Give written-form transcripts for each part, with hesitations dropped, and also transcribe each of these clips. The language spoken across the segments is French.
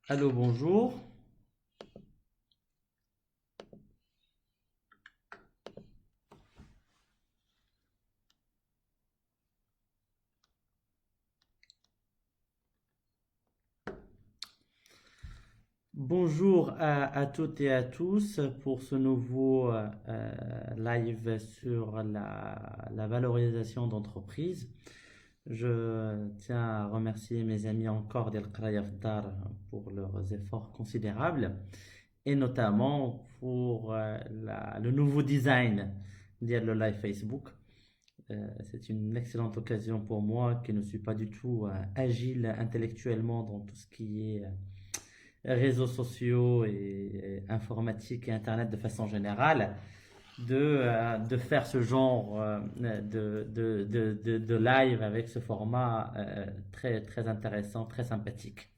Allô, bonjour. Bonjour à toutes et à tous pour ce nouveau live sur la valorisation d'entreprise. Je tiens à remercier mes amis encore d'El Qraya Ftar pour leurs efforts considérables et notamment pour le nouveau design le live Facebook. C'est une excellente occasion pour moi qui ne suis pas du tout agile intellectuellement dans tout ce qui est réseaux sociaux et informatique et Internet de façon générale, de faire ce genre de live avec ce format très, très intéressant, très sympathique.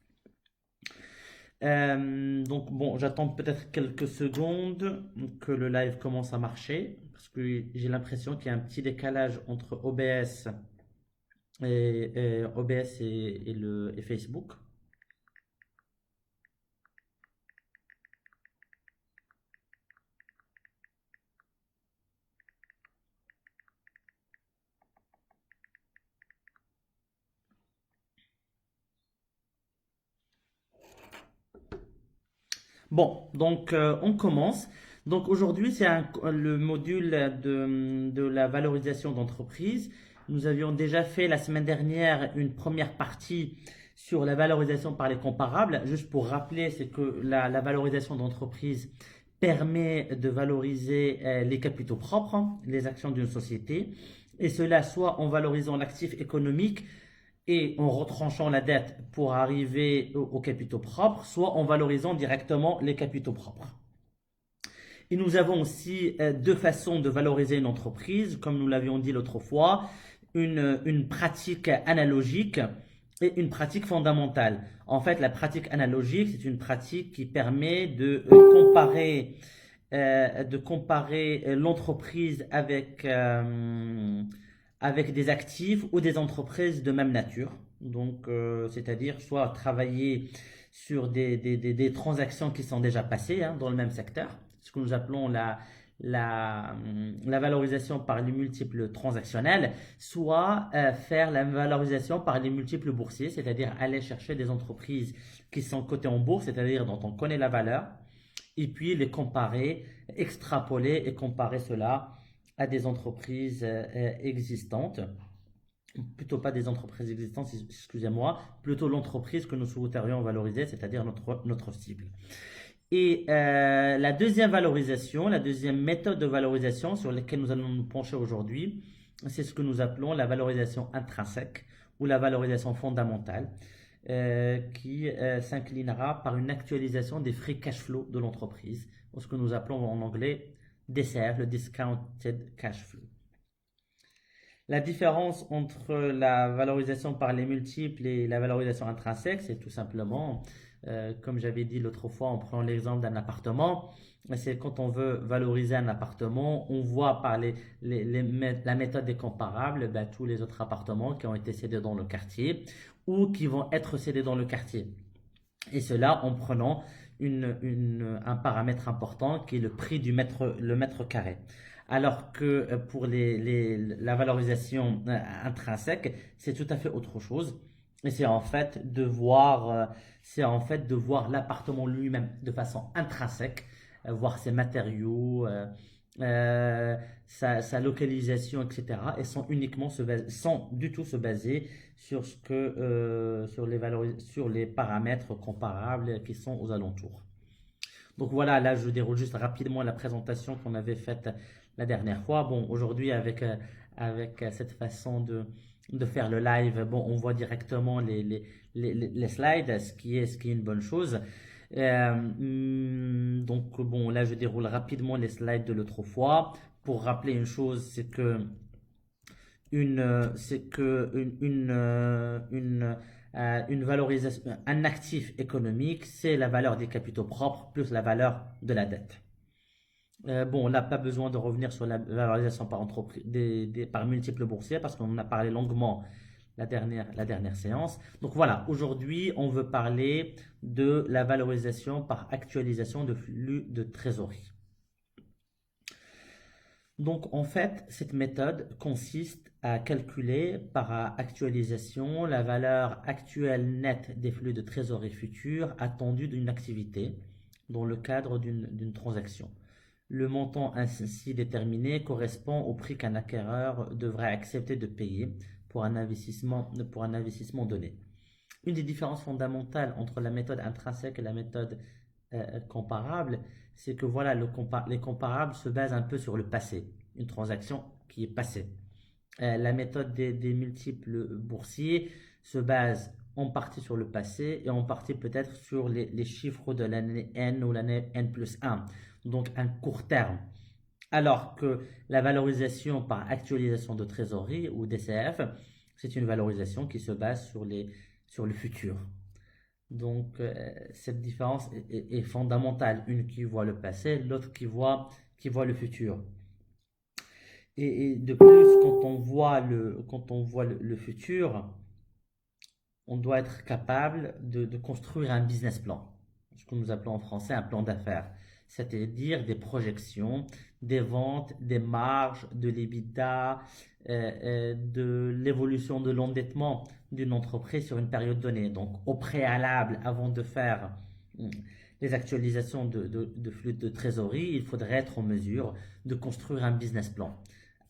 Donc bon, j'attends peut-être quelques secondes que le live commence à marcher parce que j'ai l'impression qu'il y a un petit décalage entre OBS et Facebook. Bon, donc on commence. Donc aujourd'hui, le module de la valorisation d'entreprise. Nous avions déjà fait la semaine dernière une première partie sur la valorisation par les comparables. Juste pour rappeler, c'est que la valorisation d'entreprise permet de valoriser les capitaux propres, hein, les actions d'une société, et cela soit en valorisant l'actif économique et en retranchant la dette pour arriver aux capitaux propres, soit en valorisant directement les capitaux propres. Et nous avons aussi deux façons de valoriser une entreprise, comme nous l'avions dit l'autre fois, une pratique analogique et une pratique fondamentale. En fait, la pratique analogique, c'est une pratique qui permet de comparer l'entreprise avec des actifs ou des entreprises de même nature. Donc, c'est-à-dire soit travailler sur des transactions qui sont déjà passées hein, dans le même secteur, ce que nous appelons la valorisation par les multiples transactionnels, soit faire la valorisation par les multiples boursiers, c'est-à-dire aller chercher des entreprises qui sont cotées en bourse, c'est-à-dire dont on connaît la valeur, et puis les comparer, extrapoler et comparer cela à des entreprises existantes. Plutôt pas des entreprises existantes, excusez-moi, plutôt l'entreprise que nous souhaiterions valoriser, c'est-à-dire notre cible. Et la deuxième valorisation, la deuxième méthode de valorisation sur laquelle nous allons nous pencher aujourd'hui, c'est ce que nous appelons la valorisation intrinsèque ou la valorisation fondamentale, qui s'inclinera par une actualisation des free cash flow de l'entreprise, ou ce que nous appelons en anglais DCF, le discounted cash flow. La différence entre la valorisation par les multiples et la valorisation intrinsèque, c'est tout simplement, comme j'avais dit l'autre fois, on prend l'exemple d'un appartement. C'est quand on veut valoriser un appartement, on voit par la méthode des comparables ben, tous les autres appartements qui ont été cédés dans le quartier ou qui vont être cédés dans le quartier. Et cela en prenant un paramètre important qui est le prix le mètre carré. Alors que pour la valorisation intrinsèque, c'est tout à fait autre chose. Et c'est en fait de voir l'appartement lui-même de façon intrinsèque, voir ses matériaux, sa localisation, etc. Et sans du tout se baser sur sur les paramètres comparables qui sont aux alentours. Donc voilà, là je déroule juste rapidement la présentation qu'on avait faite la dernière fois. Bon, aujourd'hui avec cette façon de faire le live, bon, on voit directement les slides, ce qui est une bonne chose. Donc bon, là je déroule rapidement les slides de l'autre fois pour rappeler une chose, c'est que une valorisation, un actif économique, c'est la valeur des capitaux propres plus la valeur de la dette. Bon, on n'a pas besoin de revenir sur la valorisation par entreprise, par multiples boursiers parce qu'on en a parlé longuement la dernière séance. Donc voilà, aujourd'hui, on veut parler de la valorisation par actualisation de flux de trésorerie. Donc en fait, cette méthode consiste à calculer par actualisation la valeur actuelle nette des flux de trésorerie futurs attendus d'une activité dans le cadre d'une transaction. Le montant ainsi déterminé correspond au prix qu'un acquéreur devrait accepter de payer pour un investissement donné. Une des différences fondamentales entre la méthode intrinsèque et la méthode comparable, c'est que voilà, les comparables se basent un peu sur le passé, une transaction qui est passée. La méthode des multiples boursiers se base en partie sur le passé et en partie peut-être sur les chiffres de l'année N ou l'année N plus 1, donc un court terme. Alors que la valorisation par actualisation de trésorerie ou DCF, c'est une valorisation qui se base sur le futur. Donc, cette différence est fondamentale. Une qui voit le passé, l'autre qui voit le futur. Et de plus, quand on voit le futur, on doit être capable de construire un business plan, ce que nous appelons en français un plan d'affaires, c'est-à-dire des projections, des ventes, des marges, de l'EBITDA, de l'évolution de l'endettement d'une entreprise sur une période donnée. Donc, au préalable, avant de faire les actualisations de flux de trésorerie, il faudrait être en mesure de construire un business plan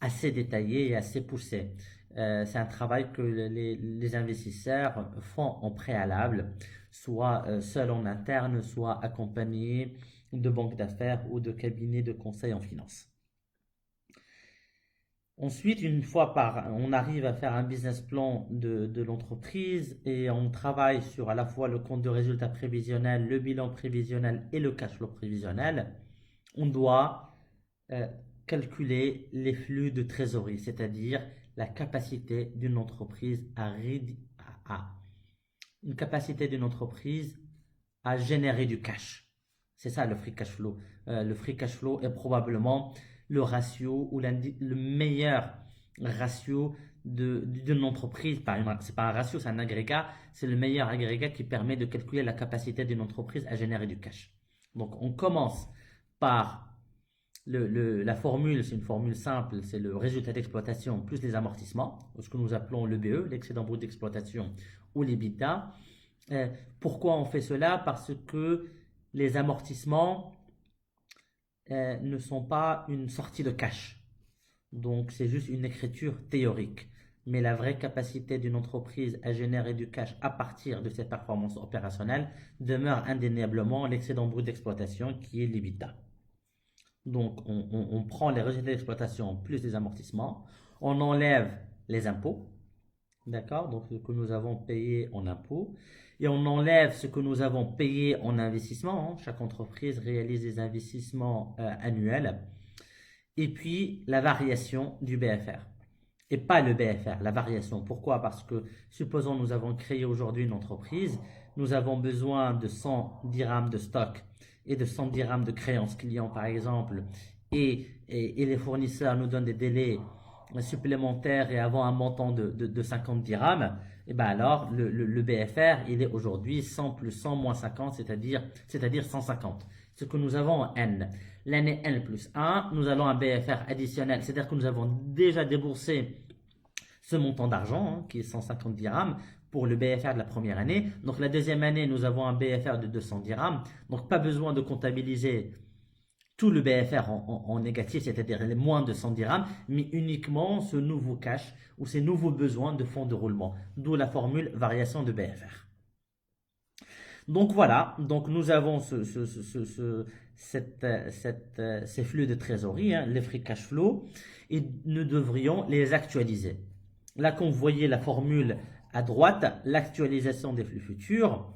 assez détaillé et assez poussé. C'est un travail que les investisseurs font en préalable, soit seuls en interne, soit accompagnés de banques d'affaires ou de cabinets de conseil en finance. Ensuite, on arrive à faire un business plan de l'entreprise et on travaille sur à la fois le compte de résultat prévisionnel, le bilan prévisionnel et le cash flow prévisionnel. On doit euh, calculer les flux de trésorerie, c'est-à-dire la capacité d'une entreprise une capacité d'une entreprise à générer du cash. C'est ça le free cash flow. Le free cash flow est probablement le ratio ou le meilleur ratio d'une entreprise. C'est pas un ratio, c'est un agrégat. C'est le meilleur agrégat qui permet de calculer la capacité d'une entreprise à générer du cash. Donc on commence par la formule, c'est une formule simple, c'est le résultat d'exploitation plus les amortissements, ce que nous appelons l'EBE, l'excédent brut d'exploitation ou l'EBITDA. Pourquoi on fait cela? Parce que les amortissements ne sont pas une sortie de cash. Donc c'est juste une écriture théorique. Mais la vraie capacité d'une entreprise à générer du cash à partir de ses performances opérationnelles demeure indéniablement l'excédent brut d'exploitation qui est l'EBITDA. Donc, on prend les résultats d'exploitation plus les amortissements, on enlève les impôts, d'accord? Donc, ce que nous avons payé en impôts, et on enlève ce que nous avons payé en investissement. Chaque entreprise réalise des investissements annuels. Et puis, la variation du BFR. Et pas le BFR, la variation. Pourquoi? Parce que, supposons nous avons créé aujourd'hui une entreprise, nous avons besoin de 100 dirhams de stock et de 100 dirhams de créances clients par exemple, et les fournisseurs nous donnent des délais supplémentaires et avant un montant de 50 dirhams, et ben alors le BFR il est aujourd'hui 100 plus 100 moins 50, c'est-à-dire 150. Ce que nous avons en N. L'année N plus 1, nous allons un BFR additionnel, c'est-à-dire que nous avons déjà déboursé ce montant d'argent, qui est 150 dirhams, pour le BFR de la première année. Donc la deuxième année, nous avons un BFR de 200 dirhams. Donc pas besoin de comptabiliser tout le BFR en négatif, c'est-à-dire les moins de 100 dirhams, mais uniquement ce nouveau cash ou ces nouveaux besoins de fonds de roulement. D'où la formule variation de BFR. Donc voilà, donc nous avons ces flux de trésorerie, les free cash flow, et nous devrions les actualiser. Là, quand vous voyez la formule à droite, l'actualisation des flux futurs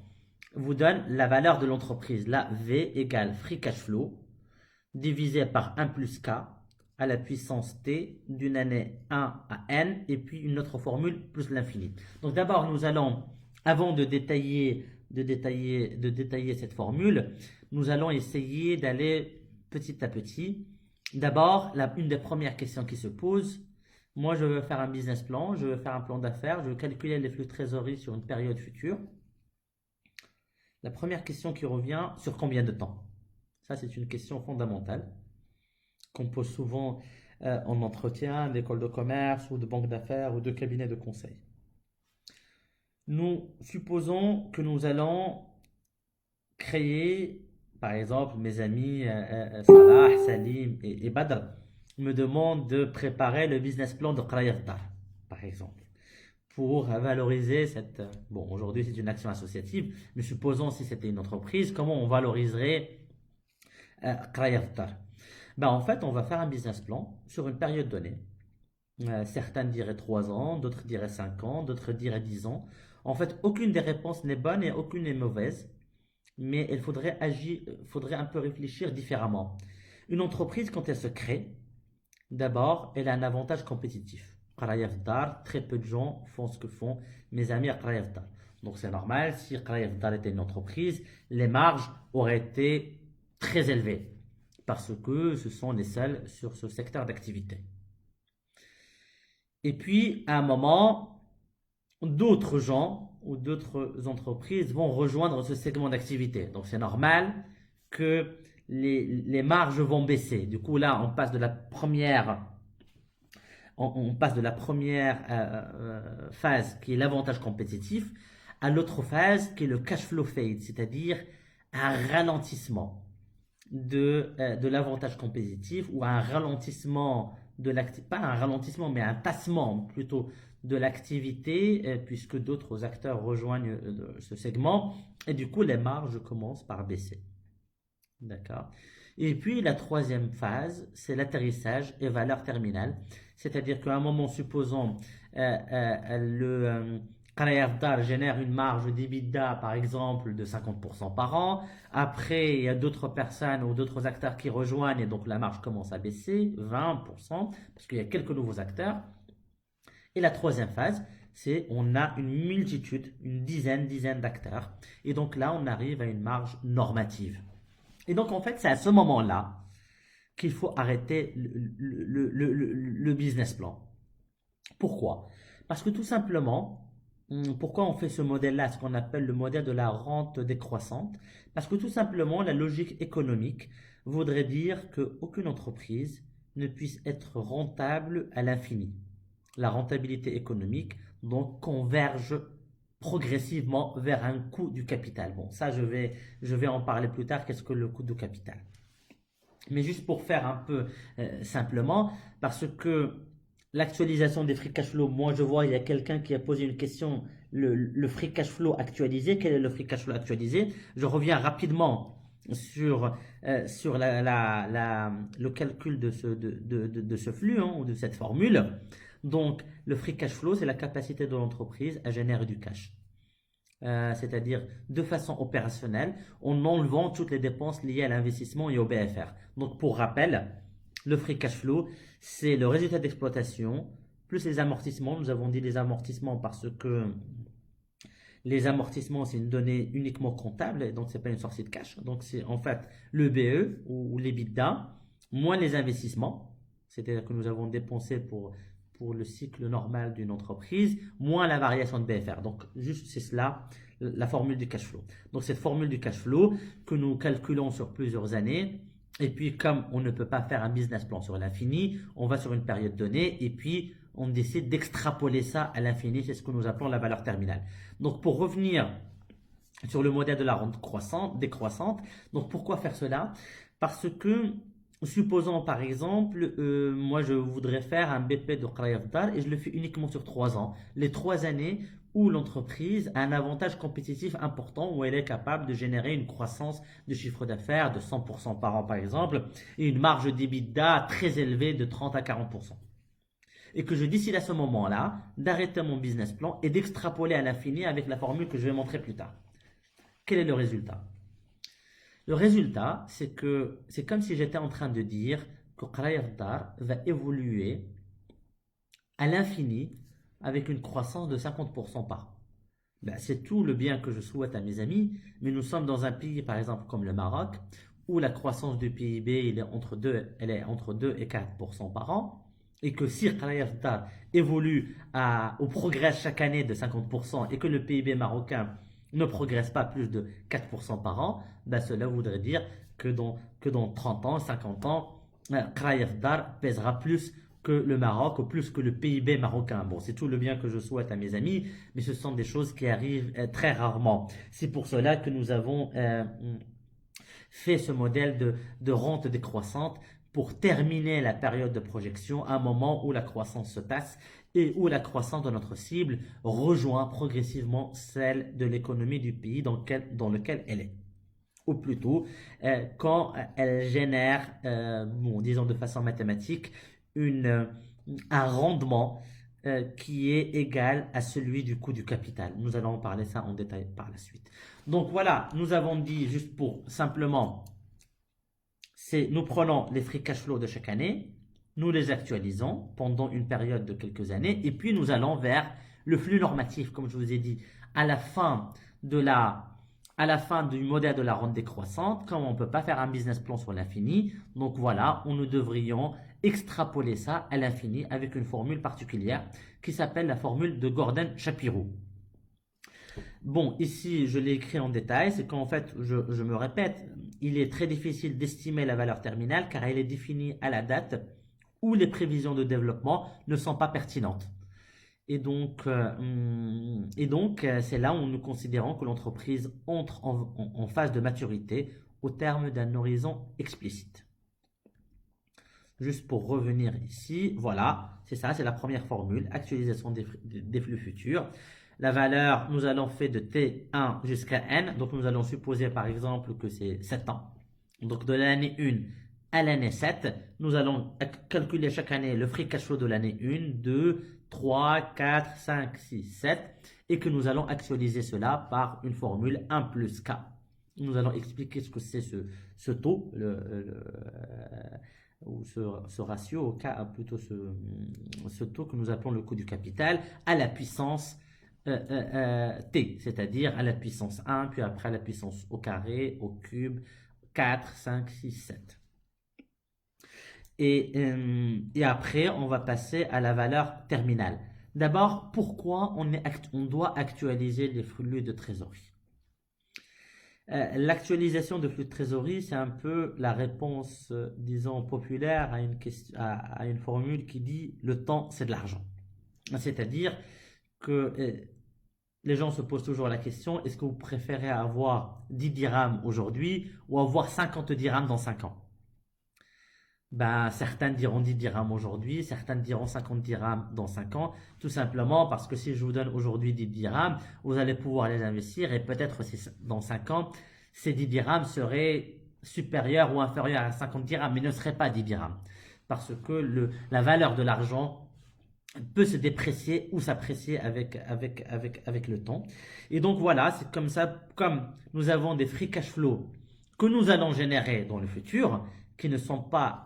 vous donne la valeur de l'entreprise. Là, V égale free cash flow divisé par 1 plus K à la puissance T d'une année 1 à N et puis une autre formule plus l'infini. Donc d'abord, nous allons, avant de détailler cette formule, nous allons essayer d'aller petit à petit. D'abord, une des premières questions qui se pose, Moi, je veux faire un business plan, je veux faire un plan d'affaires, je veux calculer les flux de trésorerie sur une période future. La première question qui revient, sur combien de temps? Ça, c'est une question fondamentale qu'on pose souvent en entretien d'école de commerce ou de banque d'affaires ou de cabinet de conseil. Nous supposons que nous allons créer, par exemple, mes amis Salah, Salim et Badr me demandent de préparer le business plan de Qraya Dar, par exemple, pour valoriser cette... Bon, aujourd'hui c'est une action associative, mais supposons si c'était une entreprise, comment on valoriserait Qraya Dar? Ben, en fait, on va faire un business plan sur une période donnée. Certains diraient 3 ans, d'autres diraient 5 ans, d'autres diraient 10 ans. En fait, aucune des réponses n'est bonne et aucune n'est mauvaise, mais il faudrait agir, faudrait un peu réfléchir différemment. Une entreprise, quand elle se crée, d'abord, elle a un avantage compétitif. Qraya Dar, très peu de gens font ce que font mes amis à Qraya Dar. Donc c'est normal, si Qraya Dar était une entreprise, les marges auraient été très élevées parce que ce sont les seuls sur ce secteur d'activité. Et puis, à un moment, d'autres gens ou d'autres entreprises vont rejoindre ce segment d'activité. Donc, c'est normal que les marges vont baisser. Du coup, là, on passe de la première phase qui est l'avantage compétitif à l'autre phase qui est le cash flow fade, c'est-à-dire un ralentissement de l'avantage compétitif ou un ralentissement de l'activité, pas un ralentissement, mais un tassement plutôt de l'activité, puisque d'autres acteurs rejoignent ce segment, et du coup les marges commencent par baisser. D'accord? Et puis la troisième phase, c'est l'atterrissage et valeur terminale. C'est-à-dire qu'à un moment, supposons le Qraya génère une marge d'EBITDA, par exemple, de 50% par an. Après, il y a d'autres personnes ou d'autres acteurs qui rejoignent et donc la marge commence à baisser, 20%, parce qu'il y a quelques nouveaux acteurs. Et la troisième phase, c'est on a une multitude, une dizaine d'acteurs. Et donc là, on arrive à une marge normative. Et donc, en fait, c'est à ce moment-là qu'il faut arrêter le business plan. Pourquoi? Parce que tout simplement, pourquoi on fait ce modèle-là, ce qu'on appelle le modèle de la rente décroissante? Parce que tout simplement, la logique économique voudrait dire qu'aucune entreprise ne puisse être rentable à l'infini. La rentabilité économique donc converge progressivement vers un coût du capital. Bon, ça je vais en parler plus tard, qu'est-ce que le coût du capital. Mais juste pour faire un peu simplement, parce que l'actualisation des free cash flow, moi je vois, il y a quelqu'un qui a posé une question, le free cash flow actualisé, quel est le free cash flow actualisé? Je reviens rapidement sur le calcul de ce flux hein, ou de cette formule. Donc, le free cash flow, c'est la capacité de l'entreprise à générer du cash. C'est-à-dire de façon opérationnelle, en enlevant toutes les dépenses liées à l'investissement et au BFR. Donc, pour rappel, le free cash flow, c'est le résultat d'exploitation plus les amortissements. Nous avons dit les amortissements parce que les amortissements, c'est une donnée uniquement comptable, et donc c'est pas une sortie de cash. Donc, c'est en fait le BE ou l'EBITDA moins les investissements, c'est-à-dire que nous avons dépensé pour le cycle normal d'une entreprise, moins la variation de BFR. Donc, juste, c'est cela, la formule du cash flow. Donc, cette formule du cash flow que nous calculons sur plusieurs années, et puis comme on ne peut pas faire un business plan sur l'infini, on va sur une période donnée, et puis on décide d'extrapoler ça à l'infini, c'est ce que nous appelons la valeur terminale. Donc, pour revenir sur le modèle de la rente décroissante, donc pourquoi faire cela? Parce que supposons par exemple, moi je voudrais faire un BP de Qraya Dar et je le fais uniquement sur 3 ans. Les 3 années où l'entreprise a un avantage compétitif important, où elle est capable de générer une croissance de chiffre d'affaires de 100% par an par exemple, et une marge d'EBITDA très élevée de 30 à 40%. Et que je décide à ce moment-là d'arrêter mon business plan et d'extrapoler à l'infini avec la formule que je vais montrer plus tard. Quel est le résultat? Le résultat, c'est que c'est comme si j'étais en train de dire que Qraya Dar va évoluer à l'infini avec une croissance de 50% par an. Ben, c'est tout le bien que je souhaite à mes amis, mais nous sommes dans un pays, par exemple, comme le Maroc, où la croissance du PIB elle est entre 2 et 4% par an. et que si Qaraïa Dar évolue ou progresse chaque année de 50% et que le PIB marocain ne progresse pas plus de 4% par an, ben cela voudrait dire que dans 30 ans, 50 ans, Qaraïa Dar pèsera plus que le Maroc ou plus que le PIB marocain. Bon, c'est tout le bien que je souhaite à mes amis, mais ce sont des choses qui arrivent très rarement. C'est pour cela que nous avons fait ce modèle de rente décroissante pour terminer la période de projection à un moment où la croissance se tasse et où la croissance de notre cible rejoint progressivement celle de l'économie du pays dans lequel elle est. Ou plutôt, quand elle génère, disons de façon mathématique, une, un rendement qui est égal à celui du coût du capital. Nous allons en parler ça en détail par la suite. Donc voilà, nous avons dit, juste pour simplement, c'est nous prenons les free cash flow de chaque année, nous les actualisons pendant une période de quelques années, et puis nous allons vers le flux normatif, comme je vous ai dit, à la fin de à la fin du modèle de la rente décroissante, comme on ne peut pas faire un business plan sur l'infini, donc voilà, nous devrions extrapoler ça à l'infini avec une formule particulière qui s'appelle la formule de Gordon-Shapiro. Bon, ici, je l'ai écrit en détail, c'est qu'en fait, je me répète, il est très difficile d'estimer la valeur terminale car elle est définie à la date où les prévisions de développement ne sont pas pertinentes. Et donc, c'est là où nous considérons que l'entreprise entre en phase de maturité au terme d'un horizon explicite. Juste pour revenir ici, voilà, c'est ça, c'est la première formule, actualisation des flux futurs. La valeur, nous allons faire de T1 jusqu'à N, donc nous allons supposer par exemple que c'est 7 ans. Donc de l'année 1 à l'année 7, nous allons calculer chaque année le free cash flow de l'année 1, 2, 3, 4, 5, 6, 7, et que nous allons actualiser cela par une formule 1 plus K. Nous allons expliquer ce que c'est ce taux, ou ce ratio, plutôt ce taux que nous appelons le coût du capital, à la puissance t, c'est-à-dire à la puissance 1, puis après à la puissance au carré, au cube, 4, 5, 6, 7. Et après, on va passer à la valeur terminale. D'abord, pourquoi on doit actualiser les flux de trésorerie? L'actualisation de flux de trésorerie, c'est un peu la réponse, disons, populaire à une formule qui dit le temps, c'est de l'argent. C'est-à-dire que les gens se posent toujours la question, est-ce que vous préférez avoir 10 dirhams aujourd'hui ou avoir 50 dirhams dans 5 ans? Ben, certains diront 10 dirhams aujourd'hui, certains diront 50 dirhams dans 5 ans, tout simplement parce que si je vous donne aujourd'hui 10 dirhams, vous allez pouvoir les investir et peut-être dans 5 ans, ces 10 dirhams seraient supérieurs ou inférieurs à 50 dirhams, mais ne seraient pas 10 dirhams. Parce que la valeur de l'argent peut se déprécier ou s'apprécier avec le temps. Et donc voilà, c'est comme ça, comme nous avons des free cash flow que nous allons générer dans le futur, qui ne sont pas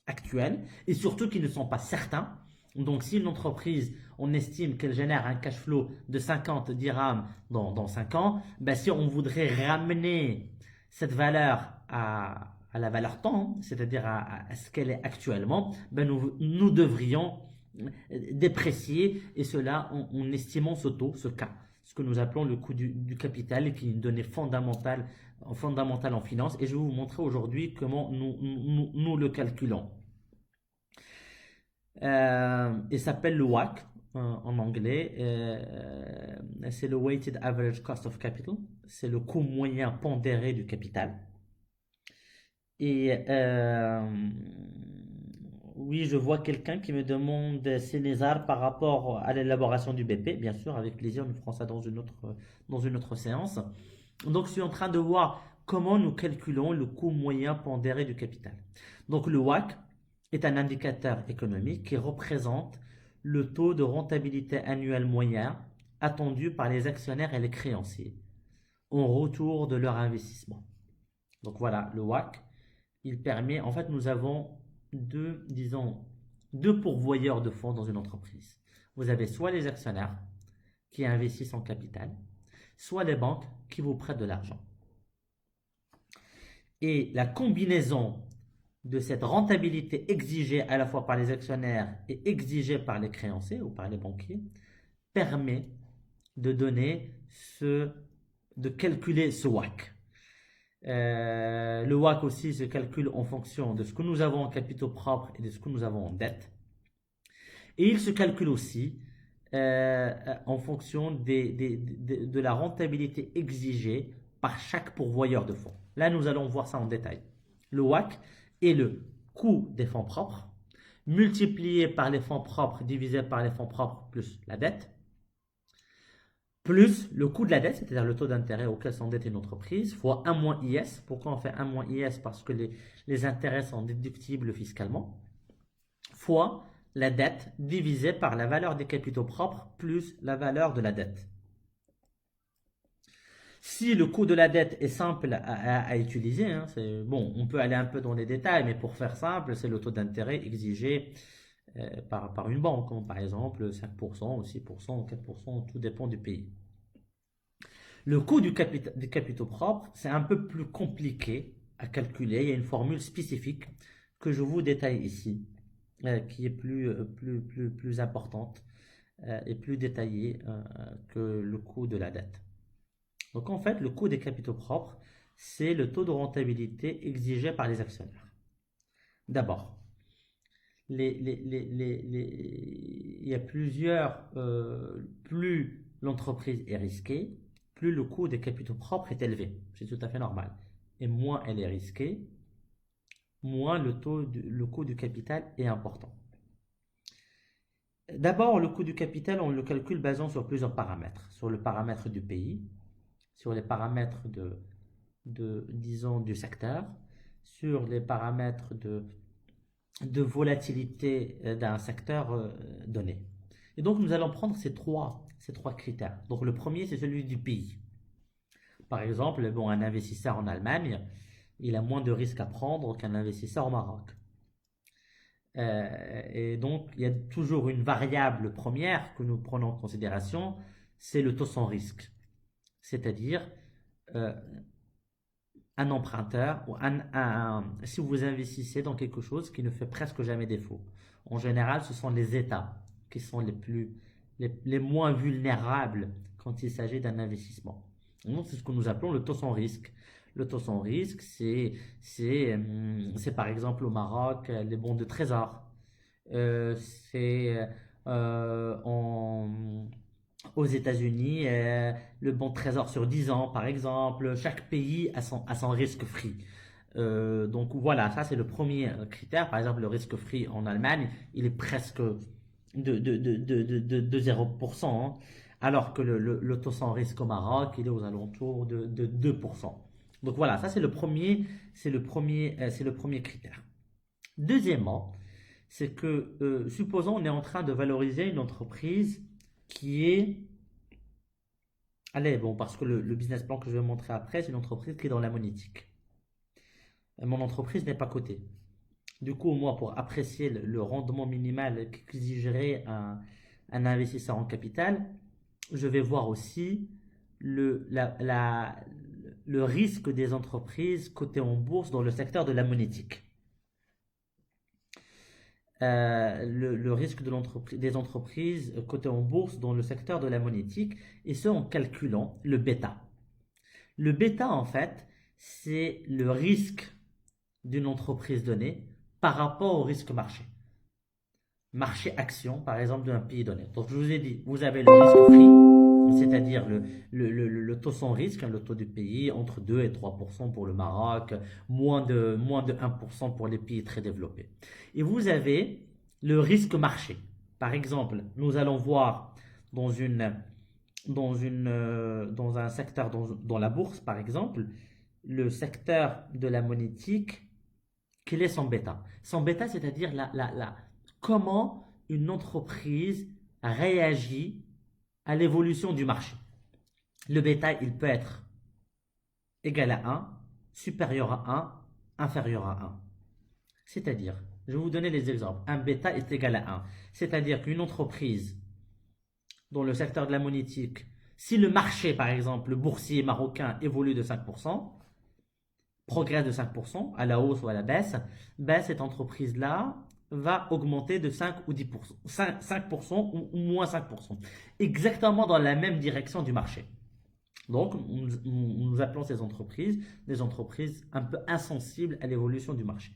actuels et surtout qui ne sont pas certains. Donc si une entreprise, on estime qu'elle génère un cash flow de 50 dirhams dans 5 ans, ben si on voudrait ramener cette valeur à la valeur temps, c'est-à-dire à ce qu'elle est actuellement, ben nous devrions déprécier, et cela en estimant ce taux, ce cas, ce que nous appelons le coût du capital, qui est une donnée fondamentale en finance, et je vais vous montrer aujourd'hui comment nous le calculons. Il s'appelle le WACC en anglais. C'est le Weighted Average Cost of Capital. C'est le coût moyen pondéré du capital. Et oui, je vois quelqu'un qui me demande Cénézar par rapport à l'élaboration du BP. Bien sûr, avec plaisir, nous ferons ça dans une autre séance. Donc, je suis en train de voir comment nous calculons le coût moyen pondéré du capital. Donc, le WACC est un indicateur économique qui représente le taux de rentabilité annuel moyen attendu par les actionnaires et les créanciers en retour de leur investissement. Donc voilà, le WACC, il permet, en fait, nous avons deux pourvoyeurs de fonds dans une entreprise. Vous avez soit les actionnaires qui investissent en capital, soit les banques qui vous prêtent de l'argent. Et la combinaison de cette rentabilité exigée à la fois par les actionnaires et exigée par les créanciers ou par les banquiers permet de donner de calculer ce WACC. Le WACC aussi se calcule en fonction de ce que nous avons en capitaux propres et de ce que nous avons en dette. Et il se calcule aussi en fonction de la rentabilité exigée par chaque pourvoyeur de fonds. Là, nous allons voir ça en détail. Le WACC est le coût des fonds propres multiplié par les fonds propres divisé par les fonds propres plus la dette, plus le coût de la dette, c'est-à-dire le taux d'intérêt auquel s'endette une entreprise, fois 1 moins IS. Pourquoi on fait 1 moins IS? Parce que les intérêts sont déductibles fiscalement, fois la dette divisée par la valeur des capitaux propres plus la valeur de la dette. Si le coût de la dette est simple à utiliser, hein, bon, on peut aller un peu dans les détails, mais pour faire simple, c'est le taux d'intérêt exigé par une banque, comme par exemple 5% ou 6% ou 4%, tout dépend du pays. Le coût des capitaux propres, c'est un peu plus compliqué à calculer. Il y a une formule spécifique que je vous détaille ici, qui est plus importante et plus détaillée que le coût de la dette. Donc en fait, le coût des capitaux propres, c'est le taux de rentabilité exigé par les actionnaires. D'abord, il y a plus l'entreprise est risquée, plus le coût des capitaux propres est élevé. C'est tout à fait normal. Et moins elle est risquée, moins le coût du capital est important. D'abord, le coût du capital, on le calcule basant sur plusieurs paramètres. Sur le paramètre du pays, sur les paramètres disons, du secteur, sur les paramètres de volatilité d'un secteur donné. Et donc, nous allons prendre ces trois critères. Donc, le premier, c'est celui du pays. Par exemple, bon, un investisseur en Allemagne, il a moins de risques à prendre qu'un investisseur au Maroc. Et donc, il y a toujours une variable première que nous prenons en considération, c'est le taux sans risque. C'est-à-dire, un emprunteur, ou si vous investissez dans quelque chose qui ne fait presque jamais défaut. En général, ce sont les États qui sont les moins vulnérables quand il s'agit d'un investissement. Donc, c'est ce que nous appelons le taux sans risque. Le taux sans risque, c'est par exemple au Maroc les bons de trésor. C'est aux États-Unis, le bon de trésor sur 10 ans, par exemple. Chaque pays a son risque free. Donc voilà, ça c'est le premier critère. Par exemple, le risque free en Allemagne, il est presque de 0%, hein, alors que le taux sans risque au Maroc, il est aux alentours de 2%. Donc voilà, ça c'est le premier critère. Deuxièmement, c'est que, supposons on est en train de valoriser une entreprise qui est... Allez, bon, parce que le business plan que je vais montrer après, c'est une entreprise qui est dans la monétique. Mon entreprise n'est pas cotée. Du coup, moi, pour apprécier le rendement minimal qu'exigerait un investisseur en capital, je vais voir aussi le risque des entreprises cotées en bourse dans le secteur de la monétique. Le risque des entreprises cotées en bourse dans le secteur de la monétique, et ce en calculant le bêta. Le bêta, en fait, c'est le risque d'une entreprise donnée par rapport au risque marché. Marché action, par exemple, d'un pays donné. Donc, je vous ai dit, vous avez le risque free, c'est-à-dire le taux sans risque, le taux du pays, entre 2 et 3% pour le Maroc, moins de 1% pour les pays très développés. Et vous avez le risque marché. Par exemple, nous allons voir dans un secteur, dans la bourse, par exemple, le secteur de la monétique, quel est son bêta? Son bêta, c'est-à-dire comment une entreprise réagit à l'évolution du marché. Le bêta, il peut être égal à 1, supérieur à 1, inférieur à 1. C'est-à-dire, je vais vous donner les exemples. Un bêta est égal à 1. C'est-à-dire qu'une entreprise dans le secteur de la monétique, si le marché, par exemple, le boursier marocain évolue de 5%, progresse de 5%, à la hausse ou à la baisse, ben cette entreprise-là va augmenter de 5 ou 10%, 5% ou moins 5%, exactement dans la même direction du marché. Donc, nous appelons ces entreprises des entreprises un peu insensibles à l'évolution du marché,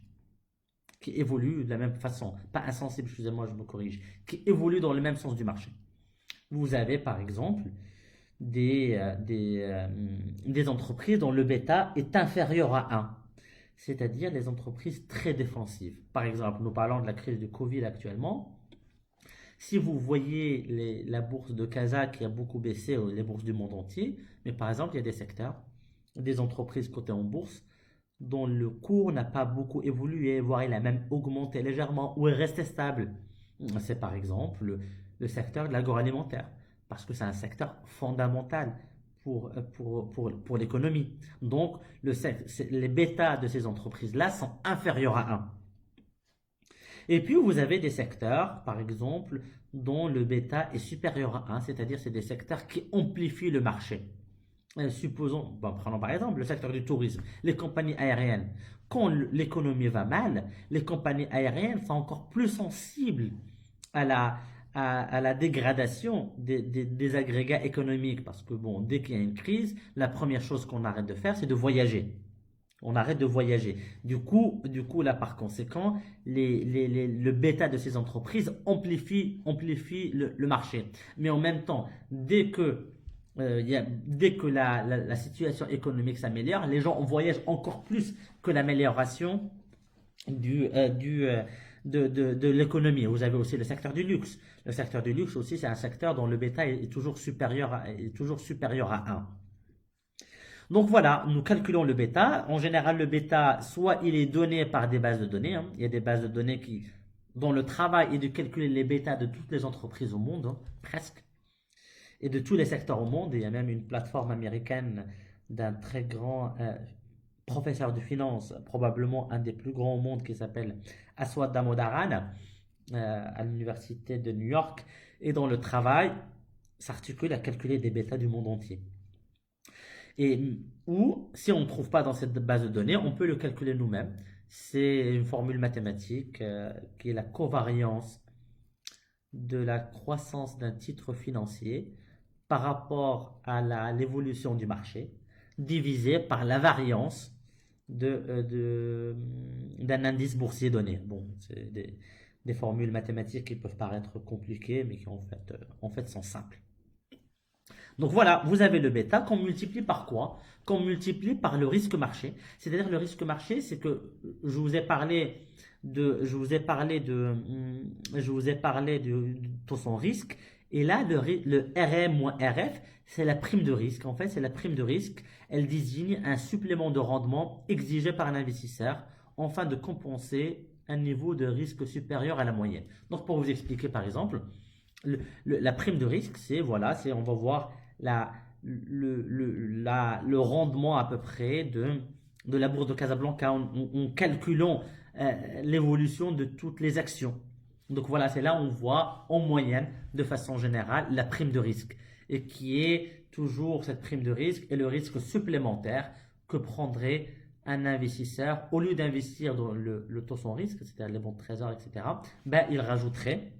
qui évoluent de la même façon, pas insensibles, excusez-moi, je me corrige, qui évoluent dans le même sens du marché. Vous avez par exemple des entreprises dont le bêta est inférieur à 1, c'est-à-dire les entreprises très défensives. Par exemple, nous parlons de la crise du Covid actuellement. Si vous voyez la bourse de Casa qui a beaucoup baissé, ou les bourses du monde entier, mais par exemple, il y a des secteurs, des entreprises cotées en bourse, dont le cours n'a pas beaucoup évolué, voire il a même augmenté légèrement, ou est resté stable. C'est par exemple le secteur de l'agroalimentaire, parce que c'est un secteur fondamental pour l'économie. Donc, les bêtas de ces entreprises-là sont inférieurs à 1. Et puis, vous avez des secteurs, par exemple, dont le bêta est supérieur à 1, c'est-à-dire c'est des secteurs qui amplifient le marché. Supposons, bon, prenons par exemple le secteur du tourisme, les compagnies aériennes. Quand l'économie va mal, les compagnies aériennes sont encore plus sensibles à la dégradation des agrégats économiques. Parce que bon, dès qu'il y a une crise, la première chose qu'on arrête de faire, c'est de voyager. On arrête de voyager. Du coup là, par conséquent, le bêta de ces entreprises amplifie le marché. Mais en même temps, dès que la situation économique s'améliore, les gens voyagent encore plus que l'amélioration du, euh, du, euh, de l'économie. Vous avez aussi le secteur du luxe. Le secteur du luxe aussi, c'est un secteur dont le bêta est toujours supérieur à 1. Donc voilà, nous calculons le bêta. En général, le bêta, soit il est donné par des bases de données, hein. Il y a des bases de données dont le travail est de calculer les bêtas de toutes les entreprises au monde, hein, presque, et de tous les secteurs au monde. Il y a même une plateforme américaine d'un très grand professeur de finance, probablement un des plus grands au monde, qui s'appelle Aswad Damodaran, à l'université de New York, et dont le travail s'articule à calculer des bêtas du monde entier. Et ou, si on ne trouve pas dans cette base de données, on peut le calculer nous-mêmes. C'est une formule mathématique qui est la covariance de la croissance d'un titre financier par rapport à l'évolution du marché, divisé par la variance d'un indice boursier donné. Bon, c'est des formules mathématiques qui peuvent paraître compliquées, mais qui en fait sont simples. Donc voilà, vous avez le bêta qu'on multiplie par quoi? Qu'on multiplie par le risque marché. C'est-à-dire le risque marché, c'est que je vous ai parlé de taux sans risque. Et là, le RM moins RF, c'est la prime de risque. En fait, c'est la prime de risque. Elle désigne un supplément de rendement exigé par l'investisseur afin de compenser un niveau de risque supérieur à la moyenne. Donc, pour vous expliquer, par exemple, la prime de risque, on va voir la, le rendement à peu près de la bourse de Casablanca en calculant l'évolution de toutes les actions. Donc voilà, c'est là où on voit en moyenne, de façon générale, la prime de risque. Et qui est toujours cette prime de risque et le risque supplémentaire que prendrait un investisseur au lieu d'investir dans le taux sans risque, c'est-à-dire les bons de trésor, etc. Ben, il rajouterait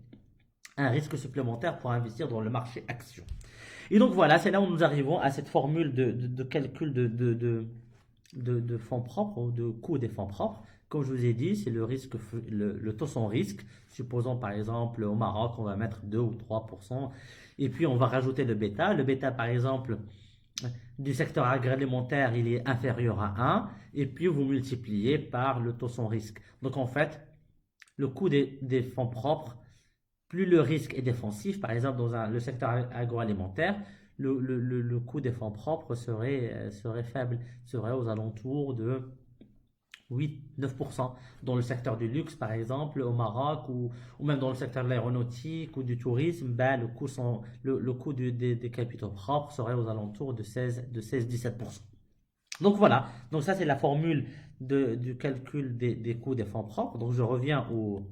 un risque supplémentaire pour investir dans le marché action. Et donc voilà, c'est là où nous arrivons à cette formule de calcul de fonds propres, ou de coût des fonds propres. Comme je vous ai dit, c'est le taux sans risque. Supposons par exemple au Maroc, on va mettre 2 ou 3%. Et puis on va rajouter le bêta. Le bêta par exemple du secteur agroalimentaire, il est inférieur à 1. Et puis vous multipliez par le taux sans risque. Donc en fait, le coût des fonds propres, plus le risque est défensif, par exemple dans le secteur agroalimentaire, le coût des fonds propres serait faible, serait aux alentours de 8-9%. Dans le secteur du luxe, par exemple, au Maroc, ou même dans le secteur de l'aéronautique ou du tourisme, ben, le coût des capitaux propres serait aux alentours de 16-17%. Donc voilà, donc ça c'est la formule du calcul des coûts des fonds propres. Donc je reviens au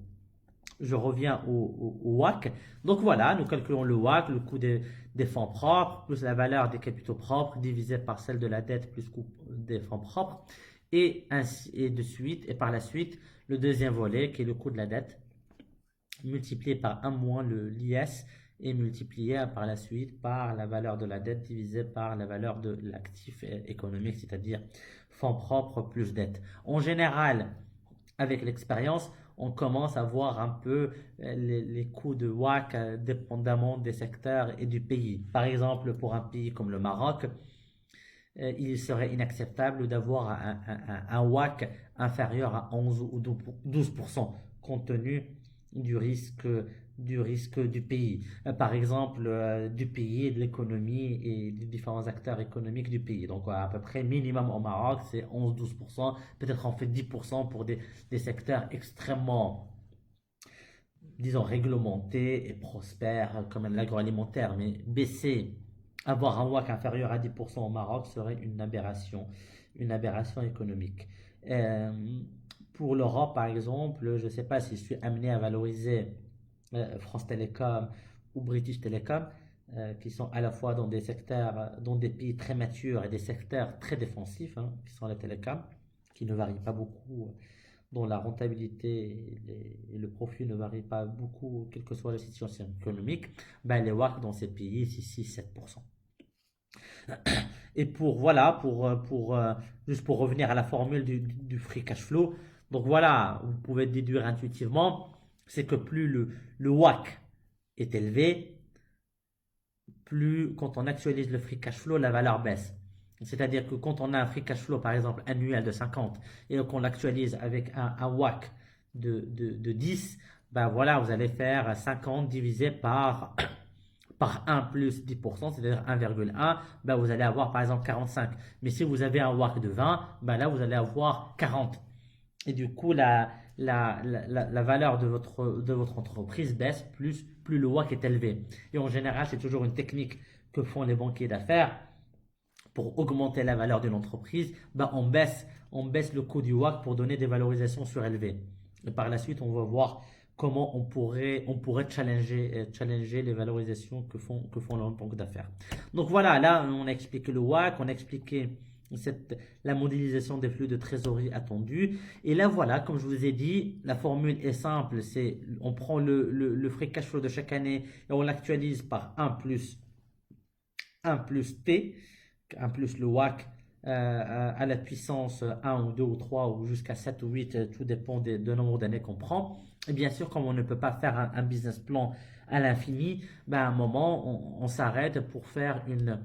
WACC. Donc voilà, nous calculons le WACC, le coût des fonds propres, plus la valeur des capitaux propres, divisé par celle de la dette, plus le coût des fonds propres. et de suite, et par la suite, le deuxième volet qui est le coût de la dette, multiplié par 1 moins l'IS et multiplié par la suite par la valeur de la dette divisée par la valeur de l'actif économique, c'est-à-dire fonds propres plus dette. En général, avec l'expérience, on commence à voir un peu les coûts de WACC dépendamment des secteurs et du pays. Par exemple, pour un pays comme le Maroc, il serait inacceptable d'avoir un WACC inférieur à 11 ou 12% compte tenu du risque du pays. Par exemple, du pays, de l'économie et des différents acteurs économiques du pays. Donc, à peu près minimum au Maroc, c'est 11-12%, peut-être en fait 10% pour des secteurs extrêmement, disons, réglementés et prospères comme l'agroalimentaire. Mais baisser, avoir un WACC inférieur à 10% au Maroc serait une aberration économique. Euh, pour l'Europe, par exemple, je ne sais pas si je suis amené à valoriser France Télécom ou British Telecom, qui sont à la fois dans des secteurs, dans des pays très matures et des secteurs très défensifs, hein, qui sont les télécoms, qui ne varient pas beaucoup, dont la rentabilité et le profit ne varient pas beaucoup, quelle que soit la situation économique, ben les WACC dans ces pays, c'est 6-7%. Et pour, voilà, juste pour revenir à la formule du free cash flow, donc voilà, vous pouvez déduire intuitivement, c'est que plus le WACC est élevé, plus quand on actualise le free cash flow, la valeur baisse. C'est-à-dire que quand on a un free cash flow, par exemple, annuel de 50, et qu'on l'actualise avec un WACC de 10, ben voilà, vous allez faire 50 divisé par 1 plus 10%, c'est-à-dire 1,1, ben vous allez avoir par exemple 45. Mais si vous avez un WACC de 20, ben là vous allez avoir 40. Et du coup, la valeur de votre entreprise baisse plus le WACC est élevé. Et en général, c'est toujours une technique que font les banquiers d'affaires pour augmenter la valeur d'une entreprise. Ben on baisse le coût du WACC pour donner des valorisations surélevées. Et par la suite, on va voir comment on pourrait challenger les valorisations que font les banques d'affaires. Donc voilà, là, on a expliqué le WACC, on a expliqué la modélisation des flux de trésorerie attendus. Et là, voilà, comme je vous ai dit, la formule est simple. C'est, on prend le free cash flow de chaque année et on l'actualise par 1 plus T, 1 plus le WACC à la puissance 1 ou 2 ou 3 ou jusqu'à 7 ou 8, tout dépend de nombre d'années qu'on prend. Et bien sûr, comme on ne peut pas faire un business plan à l'infini, ben à un moment, on s'arrête pour faire une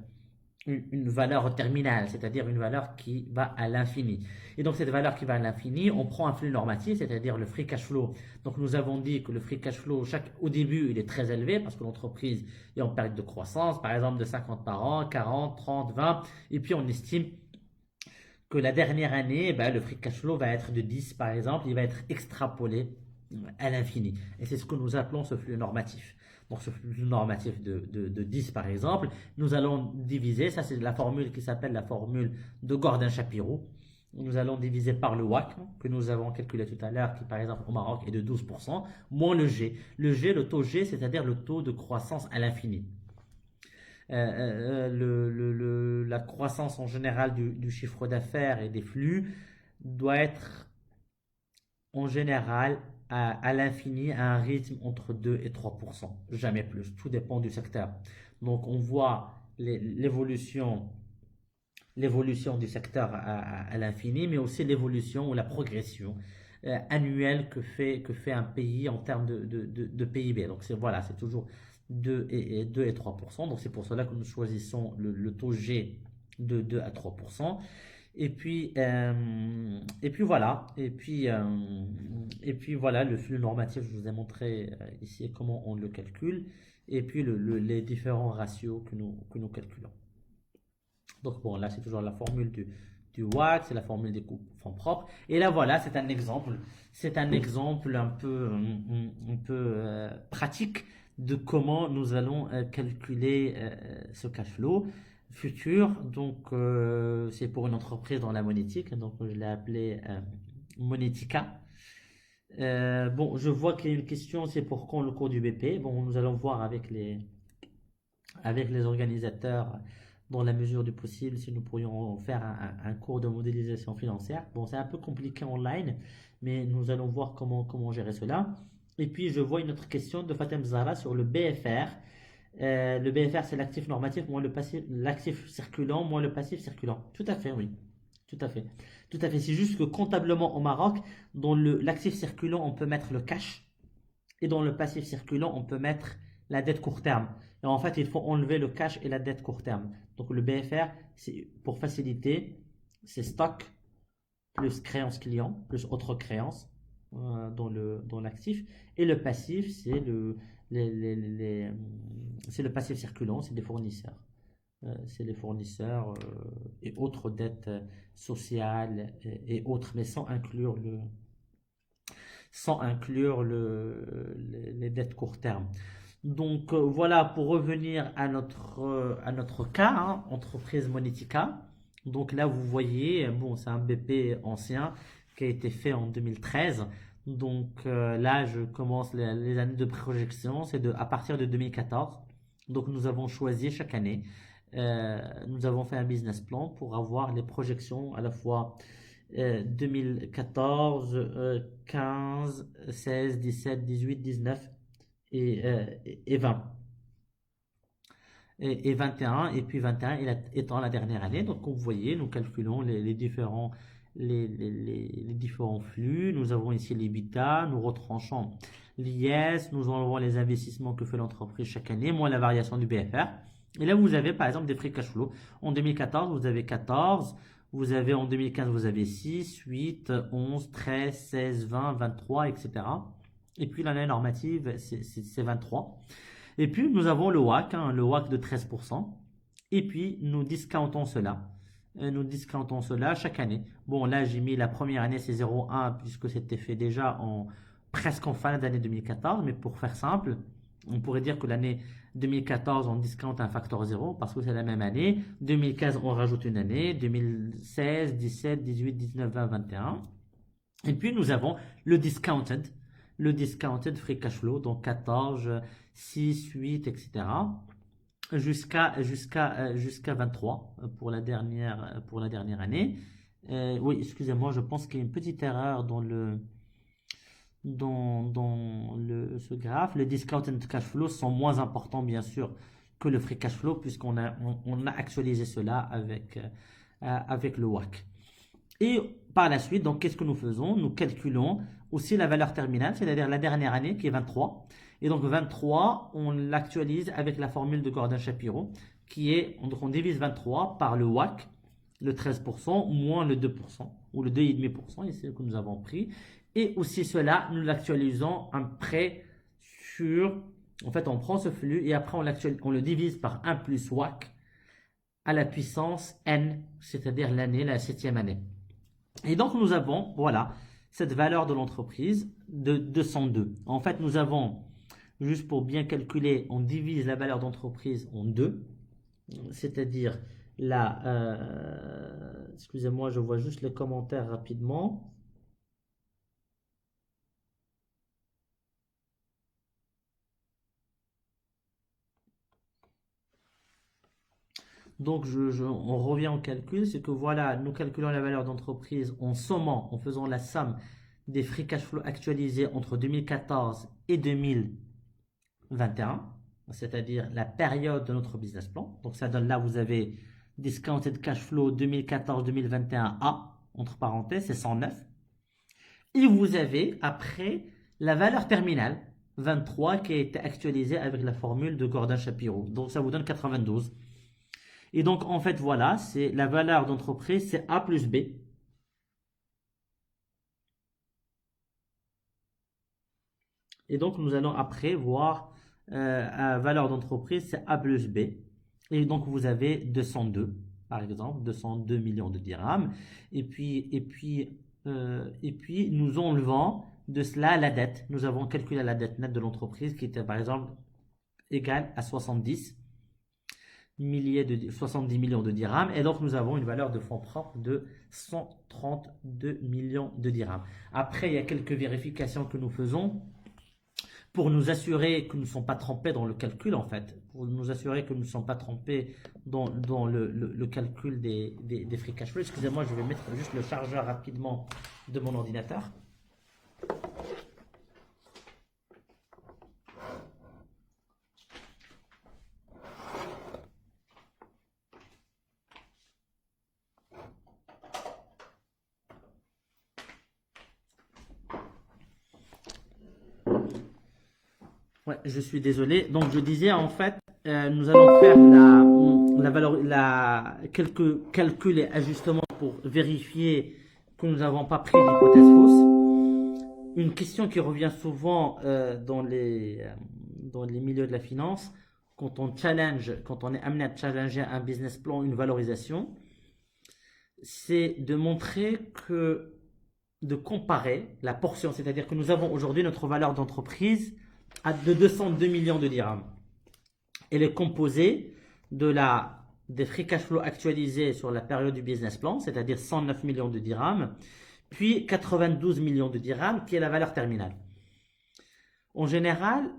valeur terminale, c'est-à-dire une valeur qui va à l'infini. Et donc cette valeur qui va à l'infini, on prend un flux normatif, c'est-à-dire le free cash flow. Donc nous avons dit que le free cash flow, au début, il est très élevé parce que l'entreprise est en période de croissance, par exemple de 50 par an, 40, 30, 20, et puis on estime que la dernière année, ben, le free cash flow va être de 10 par exemple, il va être extrapolé à l'infini. Et c'est ce que nous appelons ce flux normatif. Donc ce flux normatif de 10 par exemple, nous allons diviser, ça c'est la formule qui s'appelle la formule de Gordon-Shapiro. Nous allons diviser par le WACC que nous avons calculé tout à l'heure, qui par exemple au Maroc est de 12%, moins le G. Le taux G, c'est-à-dire le taux de croissance à l'infini. La croissance en général du chiffre d'affaires et des flux doit être en général à l'infini à un rythme entre 2 et 3%, jamais plus, tout dépend du secteur. Donc on voit l'évolution du secteur à l'infini, mais aussi l'évolution ou la progression annuelle que fait un pays en termes de PIB. Donc voilà, c'est toujours 2 et 3%. Donc c'est pour cela que nous choisissons le taux G de 2 à 3%. Et puis voilà. Et puis voilà, le flux normatif, je vous ai montré ici comment on le calcule. Et puis les différents ratios que nous calculons. Donc bon, là c'est toujours la formule du WACC, c'est la formule des coûts fonds propres. Et là voilà, c'est un exemple. C'est un exemple un peu pratique de comment nous allons calculer ce cash flow futur. Donc c'est pour une entreprise dans la monétique. Donc je l'ai appelé Monetica. Bon, je vois qu'il y a une question, c'est pour quand le cours du BP. Bon, nous allons voir avec les organisateurs dans la mesure du possible, si nous pourrions faire un cours de modélisation financière. Bon, c'est un peu compliqué online, mais nous allons voir comment gérer cela. Et puis, je vois une autre question de Fatem Zahra sur le BFR. Le BFR, c'est l'actif normatif, moins le passif, l'actif circulant, moins le passif circulant. Tout à fait, oui. Tout à fait. Tout à fait. C'est juste que comptablement au Maroc, dans l'actif circulant, on peut mettre le cash. Et dans le passif circulant, on peut mettre la dette court terme. Et en fait, il faut enlever le cash et la dette court terme. Donc le BFR, c'est pour faciliter, c'est stock plus créance client plus autre créance dans l'actif. Et le passif, c'est le passif circulant, c'est des fournisseurs. C'est les fournisseurs et autres dettes sociales et autres, mais sans inclure les dettes court terme. Donc voilà, pour revenir à notre cas, hein, entreprise Monetica. Donc là, vous voyez, bon, c'est un BP ancien qui a été fait en 2013. Donc là, je commence les années de projection, c'est à partir de 2014. Donc nous avons choisi chaque année, nous avons fait un business plan pour avoir les projections à la fois 2014, 15, 16, 17, 18, 19 et 20 et 21 et puis 21 étant la dernière année. Donc comme vous voyez, nous calculons les différents flux. Nous avons ici l'EBITDA, nous retranchons l'IS, nous enlevons les investissements que fait l'entreprise chaque année, moins la variation du BFR. Et là, vous avez par exemple des free cash flow. En 2014, vous avez 14. Vous avez en 2015, vous avez 6, 8, 11, 13, 16, 20, 23, etc. Et puis l'année normative, c'est 23. Et puis nous avons le WACC, hein, le WACC de 13%. Et puis nous discountons cela. Nous discountons cela chaque année. Bon, là j'ai mis la première année, c'est 0,1 puisque c'était fait déjà presque en fin d'année 2014. Mais pour faire simple, on pourrait dire que l'année 2014, on discounte un facteur 0 parce que c'est la même année. 2015, on rajoute une année. 2016, 17, 18, 19, 20, 21. Et puis nous avons le discounted free cash flow, donc 14, 6, 8, etc. Jusqu'à 23 pour la dernière année. Oui, excusez-moi, je pense qu'il y a une petite erreur dans ce graphe. Les discounted cash flow sont moins importants, bien sûr, que le free cash flow, puisqu'on a actualisé cela avec le WACC. Et par la suite, donc, qu'est-ce que nous faisons? Nous calculons aussi la valeur terminale, c'est-à-dire la dernière année, qui est 23. Et donc 23, on l'actualise avec la formule de Gordon-Shapiro, qui est, donc on divise 23 par le WACC, le 13%, moins le 2%, ou le 2,5%, et c'est ce que nous avons pris. Et aussi cela, nous l'actualisons après en fait, on prend ce flux et après on le divise par 1 plus WACC à la puissance n, c'est-à-dire l'année, la 7e année. Et donc nous avons, voilà, cette valeur de l'entreprise de 202. En fait, nous avons, juste pour bien calculer, on divise la valeur d'entreprise en 2, c'est-à-dire excusez-moi, je vois juste les commentaires rapidement. Donc, on revient au calcul, c'est que voilà, nous calculons la valeur d'entreprise en sommant, en faisant la somme des free cash flow actualisés entre 2014 et 2021, c'est-à-dire la période de notre business plan. Donc, ça donne là, vous avez discounted cash flow 2014-2021 A, entre parenthèses, c'est 109. Et vous avez après la valeur terminale, 23, qui a été actualisée avec la formule de Gordon-Shapiro. Donc, ça vous donne 92. Et donc, en fait, voilà, c'est la valeur d'entreprise, c'est A plus B. Et donc, nous allons après voir la valeur d'entreprise, c'est A plus B. Et donc, vous avez 202, par exemple, 202 millions de dirhams. Et puis, nous enlevons de cela la dette. Nous avons calculé la dette nette de l'entreprise qui était, par exemple, égale à 70 millions de dirhams, et donc nous avons une valeur de fonds propres de 132 millions de dirhams. Après, il y a quelques vérifications que nous faisons pour nous assurer que nous ne sommes pas trompés dans le calcul, en fait, pour nous assurer que nous ne sommes pas trompés dans le calcul des free cash flow. Excusez-moi, je vais mettre juste le chargeur rapidement de mon ordinateur. Ouais, je suis désolé. Donc, je disais en fait, nous allons faire quelques calculs et ajustements pour vérifier que nous n'avons pas pris d'hypothèse fausse. Une question qui revient souvent dans les milieux de la finance, quand on est amené à challenger un business plan, une valorisation, c'est de montrer de comparer la portion, c'est-à-dire que nous avons aujourd'hui notre valeur d'entreprise de 202 millions de dirhams. Elle est composée des free cash flow actualisés sur la période du business plan, c'est-à-dire 109 millions de dirhams, puis 92 millions de dirhams, qui est la valeur terminale. En général,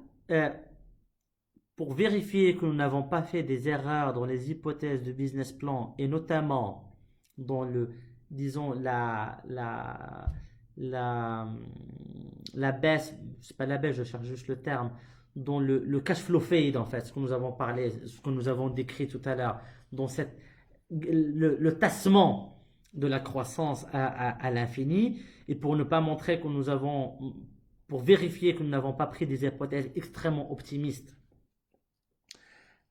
pour vérifier que nous n'avons pas fait des erreurs dans les hypothèses de business plan, et notamment dans disons, la baisse, c'est pas la baisse, je cherche juste le terme, dans le cash flow fade, en fait, ce que nous avons parlé, ce que nous avons décrit tout à l'heure, dans le tassement de la croissance à l'infini, et pour ne pas montrer que pour vérifier que nous n'avons pas pris des hypothèses extrêmement optimistes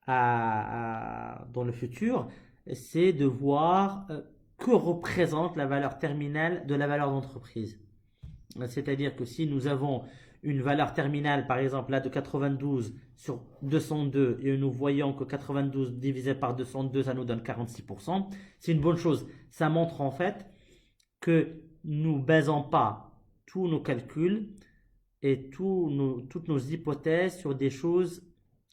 dans le futur, c'est de voir que représente la valeur terminale de la valeur d'entreprise. C'est-à-dire que si nous avons une valeur terminale, par exemple là de 92 sur 202, et nous voyons que 92 divisé par 202, ça nous donne 46%, c'est une bonne chose. Ça montre en fait que nous ne basons pas tous nos calculs et toutes nos hypothèses sur des choses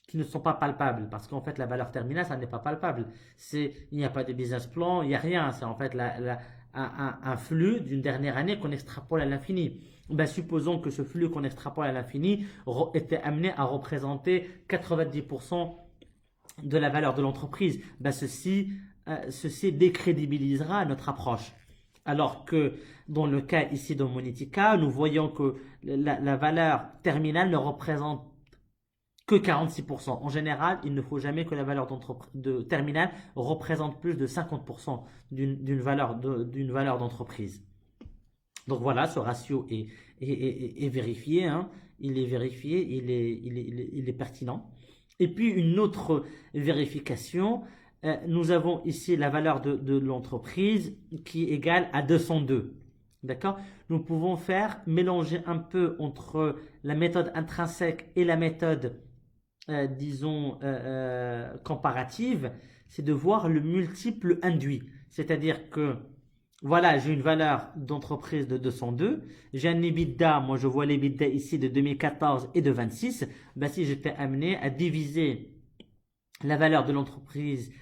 qui ne sont pas palpables, parce qu'en fait la valeur terminale, ça n'est pas palpable. Il n'y a pas de business plan, il n'y a rien. C'est en fait un flux d'une dernière année qu'on extrapole à l'infini. Ben, supposons que ce flux qu'on extrapole à l'infini était amené à représenter 90% de la valeur de l'entreprise. Ben, ceci décrédibilisera notre approche. Alors que dans le cas ici de Monetica, nous voyons que la valeur terminale ne représente que 46%. En général, il ne faut jamais que la valeur de terminale représente plus de 50% d'une valeur d'entreprise. Donc voilà, ce ratio est vérifié, hein. Il est vérifié, il est pertinent. Et puis une autre vérification, nous avons ici la valeur de l'entreprise qui est égale à 202. D'accord? Nous pouvons mélanger un peu entre la méthode intrinsèque et la méthode comparative, c'est de voir le multiple induit. C'est-à-dire que, voilà, j'ai une valeur d'entreprise de 202, j'ai un EBITDA, moi je vois l'EBITDA ici de 2014 et de 26, ben si j'étais amené à diviser la valeur d'entreprise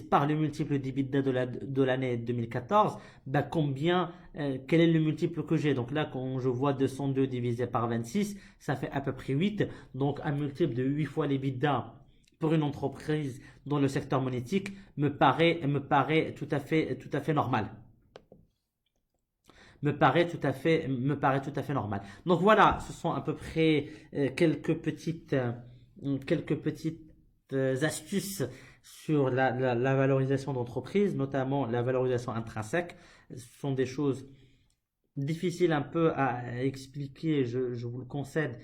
par le multiple d'EBITDA de l'année 2014, ben quel est le multiple que j'ai? Donc là, quand je vois 202 divisé par 26, ça fait à peu près 8. Donc un multiple de 8 fois l'EBITDA pour une entreprise dans le secteur monétique me paraît tout à fait normal. Me paraît tout à fait normal. Donc voilà, ce sont à peu près quelques petites astuces sur la valorisation d'entreprise, notamment la valorisation intrinsèque. Ce sont des choses difficiles un peu à expliquer, je vous le concède,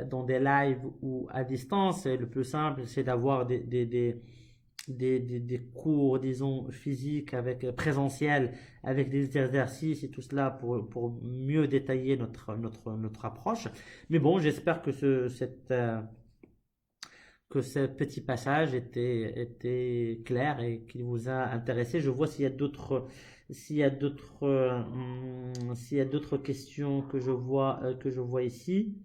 dans des lives ou à distance. Le plus simple, c'est d'avoir des cours, disons, physiques, présentiels, avec des exercices et tout cela pour mieux détailler notre approche. Mais bon, j'espère que ce petit passage était clair et qu'il vous a intéressé. Je vois s'il y a d'autres questions que je vois ici.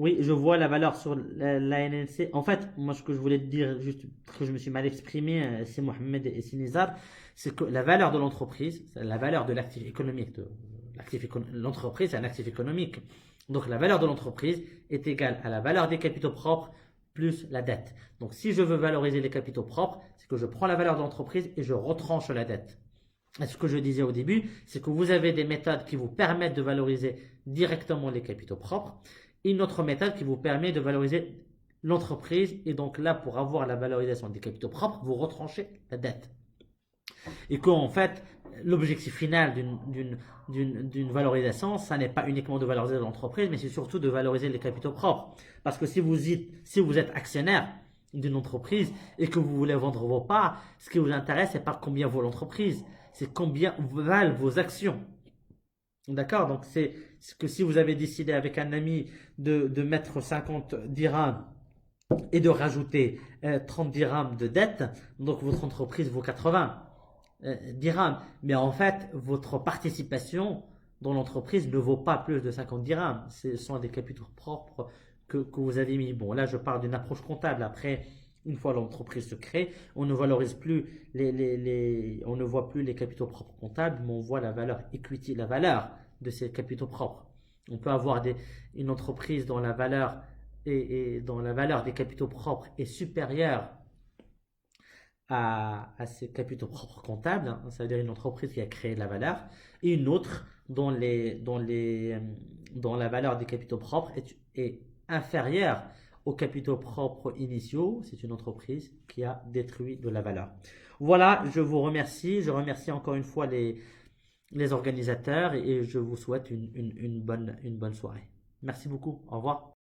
Oui, je vois la valeur sur la NLC. En fait, moi, ce que je voulais te dire, juste que je me suis mal exprimé, c'est Mohamed et c'est Nizar, c'est que la valeur de l'entreprise, la valeur de l'actif économique, de L'entreprise, c'est un actif économique. Donc la valeur de l'entreprise est égale à la valeur des capitaux propres plus la dette. Donc si je veux valoriser les capitaux propres, c'est que je prends la valeur de l'entreprise et je retranche la dette. Et ce que je disais au début, c'est que vous avez des méthodes qui vous permettent de valoriser directement les capitaux propres et une autre méthode qui vous permet de valoriser l'entreprise. Et donc là, pour avoir la valorisation des capitaux propres, vous retranchez la dette. Et qu'en fait, l'objectif final d'une valorisation, ça n'est pas uniquement de valoriser l'entreprise, mais c'est surtout de valoriser les capitaux propres. Parce que si vous êtes actionnaire d'une entreprise et que vous voulez vendre vos parts, ce qui vous intéresse, c'est pas combien vaut l'entreprise, c'est combien valent vos actions. D'accord? Donc c'est que si vous avez décidé avec un ami de mettre 50 dirhams et de rajouter 30 dirhams de dette, donc votre entreprise vaut 80 dirhams. Mais en fait, votre participation dans l'entreprise ne vaut pas plus de 50 dirhams. Ce sont des capitaux propres que vous avez mis. Bon, là, je parle d'une approche comptable. Après, une fois l'entreprise se crée, on ne valorise plus on ne voit plus les capitaux propres comptables, mais on voit la valeur equity, la valeur de ces capitaux propres. On peut avoir une entreprise dont la valeur dont la valeur des capitaux propres est supérieure à ses capitaux propres comptables, hein. Ça veut dire une entreprise qui a créé de la valeur, et une autre dont la valeur des capitaux propres est inférieure aux capitaux propres initiaux. C'est une entreprise qui a détruit de la valeur. Voilà, je vous remercie. Je remercie encore une fois les organisateurs et je vous souhaite une bonne soirée. Merci beaucoup. Au revoir.